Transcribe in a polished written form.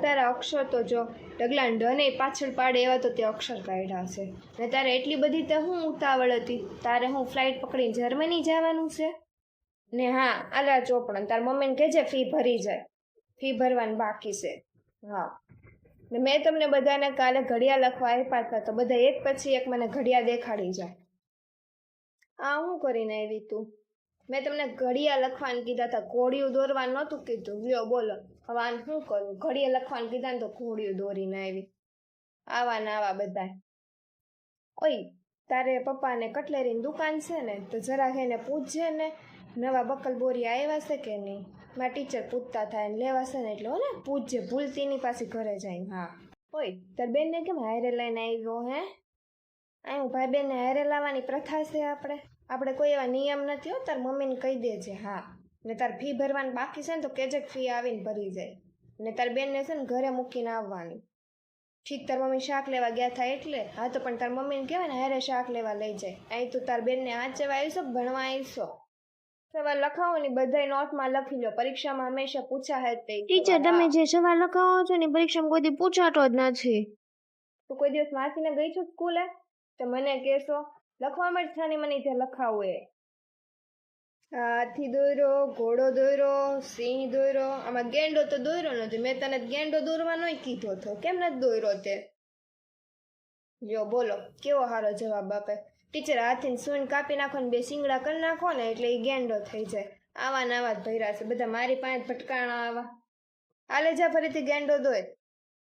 તારા અક્ષર તો જો ઢગલા ઢને પાછળ પાડે એવા તો તે અક્ષર કાઢ્યા છે ને તારે એટલી બધી તો હું ઉતાવળ હતી તારે હું ફ્લાઇટ પકડીને જર્મની જવાનું છે ને હા આલા ચોપડા તાર મમ્મીને કહેજે ફી ભરી જાય ફી ભરવાની બાકી છે હા ને મેં તમને બધાને કાલે ઘડિયા લખવા આપ્યા હતા તો બધા એક પછી એક મને ઘડિયા દેખાડી જાય આ હું કરીને આવી તું મેં તમને ઘડિયા લખવાનું કીધા હતા ઘોડિયું દોરવાનું નહોતું કીધું લ્યો બોલો હવે આને શું કરું ઘડિયા લખવાનું કીધા ને તો ઘોડિયું દોરીને આવી આવા ને આવા બધા ઓય તારે પપ્પાને કટલેરીની દુકાન છે ને તો જરાક એને પૂછજે ને નવા બકલ બોરી આવ્યા છે કે નહીં મારા ટીચર પૂછતા થાય ને લેવા છે ને એટલે હો ને પૂછજે ભૂલતીની પાસે ઘરે જાય હા ઓય તાર બેનને કેમ હારે લઈને આવ્યો હે અહીં ભાઈ બેનને હારે લાવવાની પ્રથા છે આપણે કોઈ એવા નિયમ નથી હો તાર મમ્મીને કહી દેજે હા ને તાર ફી ભરવાની બાકી છે ને તો કેજે ફી આવીને ભરી જાય ને તાર બેનને છે ને ઘરે મૂકીને આવવાની ઠીક તાર મમ્મી શાક લેવા ગયા થાય એટલે હા તો પણ તાર મમ્મીને કહેવાય ને હારે શાક લેવા લઈ જાય અહીં તું તાર બેનને વાંચવા આવીશો ભણવા આવીશો સવાલ લખાવો ને બધા નોટમાં લખી લો પરીક્ષામાં હંમેશા પૂછાય જ તે ટીચર તમે જે સવાલ લખાવો છો ને પરીક્ષામાં કોઈ દી પૂછાતો જ નથી તું કોઈ દિવસ વાંચીને ગઈ છો સ્કૂલે તો મને કહેશો લખવામાં જ છાની મને જે લખાવું એ હાથી દોર્યો ઘોડો દોર્યો સિંહ દોર્યો આમાં ગેંડો તો દોર્યો નથી મેં તને ગેંડો દોરવાનો કીધો હતો કેમ નથી દોર્યો તે લ્યો બોલો કેવો સારો જવાબ આપે ટીચર હાથીને સૂન કાપી નાખો ને બે શિંગડા કરી નાખો ને એટલે એ ગેંડો થઈ જાય આવા ને આવા જ ભર્યા છે બધા મારી પાસે ભટકાણા આવા હાલે જા ફરીથી ગેંડો દોય